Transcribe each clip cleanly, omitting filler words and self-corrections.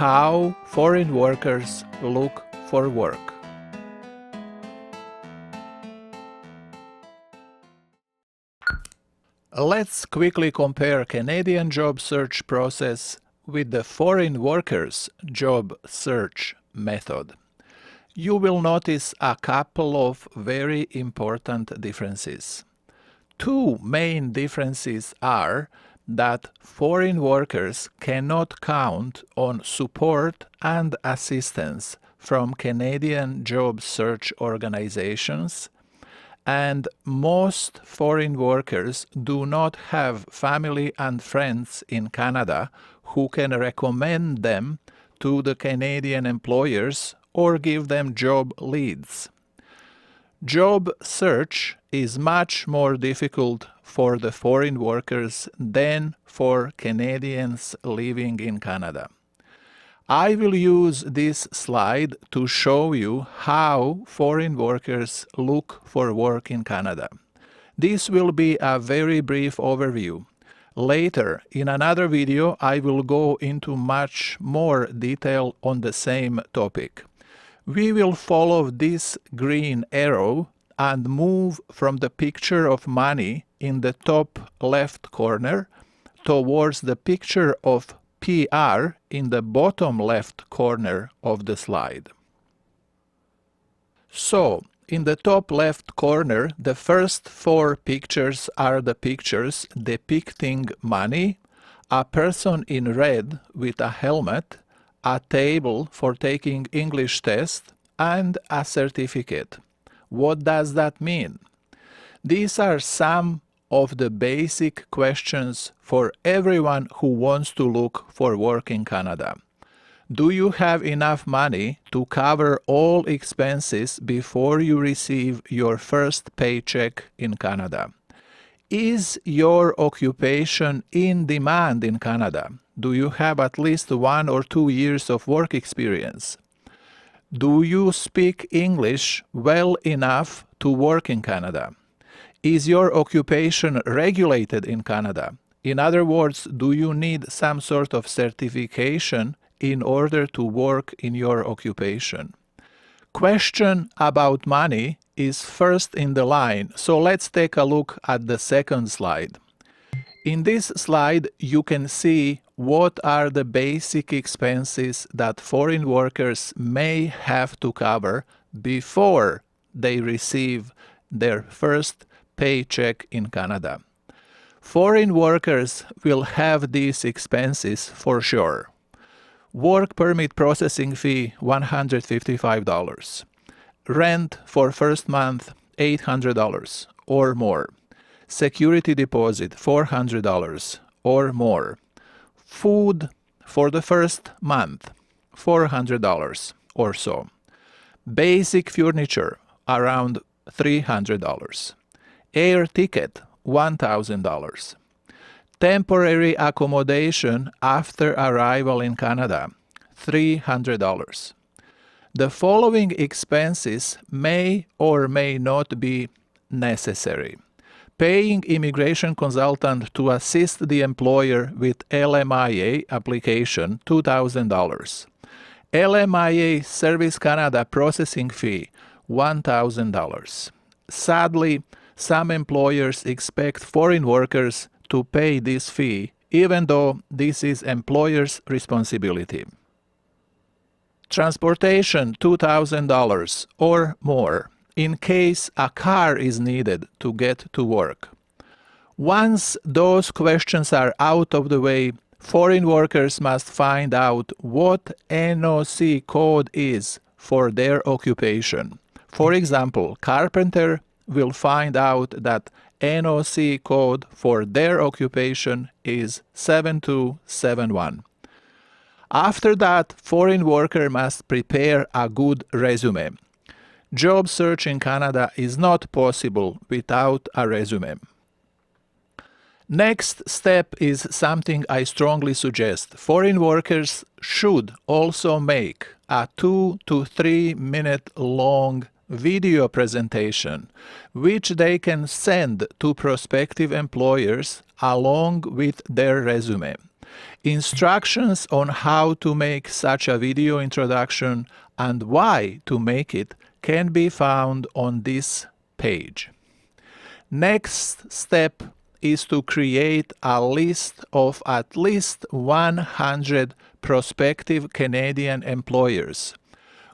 How foreign workers look for work. Let's quickly compare Canadian job search process with the foreign workers job search method. You will notice a couple of very important differences. Two main differences are that foreign workers cannot count on support and assistance from Canadian job search organizations, and most foreign workers do not have family and friends in Canada who can recommend them to the Canadian employers or give them job leads. Job search is much more difficult for the foreign workers than for Canadians living in Canada. I will use this slide to show you how foreign workers look for work in Canada. This will be a very brief overview. Later, in another video, I will go into much more detail on the same topic. We will follow this green arrow and move from the picture of money in the top left corner towards the picture of PR in the bottom left corner of the slide. So, in the top left corner, the first four pictures are the pictures depicting money, a person in red with a helmet, a table for taking English test, and a certificate. What does that mean? These are some of the basic questions for everyone who wants to look for work in Canada. Do you have enough money to cover all expenses before you receive your first paycheck in Canada? Is your occupation in demand in Canada? Do you have at least 1 or 2 years of work experience? Do you speak English well enough to work in Canada? Is your occupation regulated in Canada? In other words, do you need some sort of certification in order to work in your occupation? Question about money is first in the line, so let's take a look at the second slide. In this slide, you can see what are the basic expenses that foreign workers may have to cover before they receive their first paycheck in Canada. Foreign workers will have these expenses for sure. Work permit processing fee $155. Rent for first month $800 or more. Security deposit $400 or more. Food for the first month $400 or so. Basic furniture around $300. Air ticket $1,000. Temporary accommodation after arrival in Canada $300. The following expenses may or may not be necessary. Paying immigration consultant to assist the employer with LMIA application $2,000. LMIA Service Canada processing fee $1,000. Sadly, some employers expect foreign workers to pay this fee, even though this is employer's responsibility. Transportation $2,000 or more in case a car is needed to get to work. Once those questions are out of the way, foreign workers must find out what NOC code is for their occupation. For example, carpenter will find out that NOC code for their occupation is 7271. After that, foreign worker must prepare a good resume. Job search in Canada is not possible without a resume. Next step is something I strongly suggest. Foreign workers should also make a 2 to 3 minute long video presentation, which they can send to prospective employers along with their resume. Instructions on how to make such a video introduction and why to make it can be found on this page. Next step is to create a list of at least 100 prospective Canadian employers.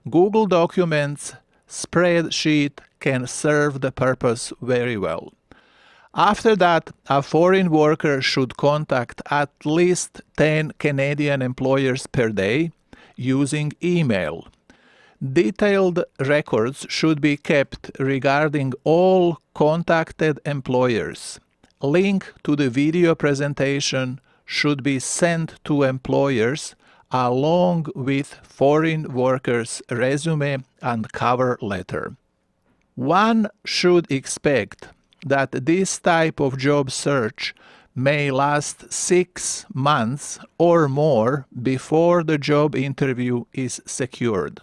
Google Documents spreadsheet can serve the purpose very well. After that, a foreign worker should contact at least 10 Canadian employers per day using email. Detailed records should be kept regarding all contacted employers. Link to the video presentation should be sent to employers along with foreign workers' resume and cover letter. One should expect that this type of job search may last 6 months or more before the job interview is secured.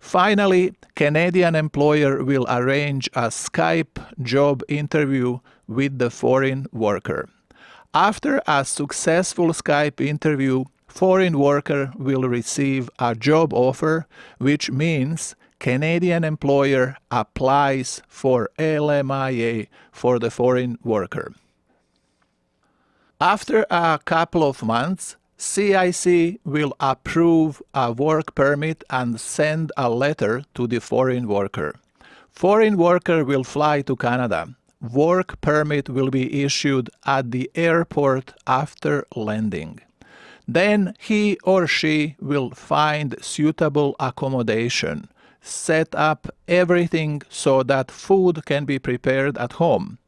Finally, Canadian employer will arrange a Skype job interview with the foreign worker. After a successful Skype interview, foreign worker will receive a job offer, which means Canadian employer applies for LMIA for the foreign worker. After a couple of months, CIC will approve a work permit and send a letter to the foreign worker. Foreign worker will fly to Canada. Work permit will be issued at the airport after landing. Then he or she will find suitable accommodation, set up everything so that food can be prepared at home.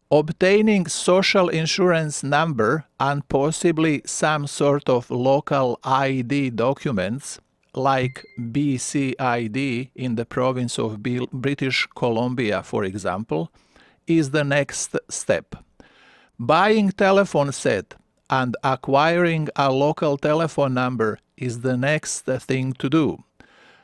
Obtaining social insurance number and possibly some sort of local ID documents, like BCID in the province of British Columbia, for example, is the next step. Buying telephone set and acquiring a local telephone number is the next thing to do.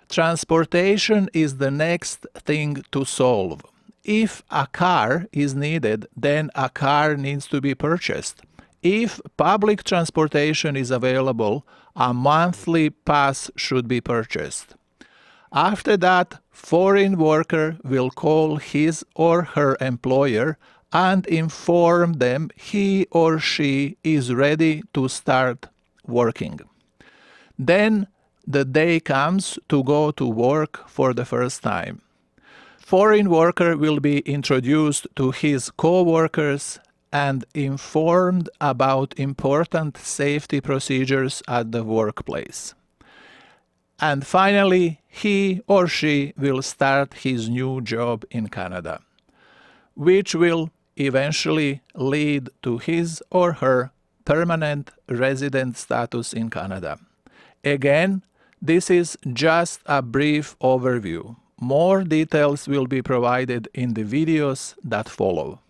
Transportation is the next thing to solve. If a car is needed, then a car needs to be purchased. If public transportation is available, a monthly pass should be purchased. After that, foreign worker will call his or her employer and inform them he or she is ready to start working. Then the day comes to go to work for the first time. Foreign worker will be introduced to his co-workers and informed about important safety procedures at the workplace. And finally, he or she will start his new job in Canada, which will eventually lead to his or her permanent resident status in Canada. Again, this is just a brief overview. More details will be provided in the videos that follow.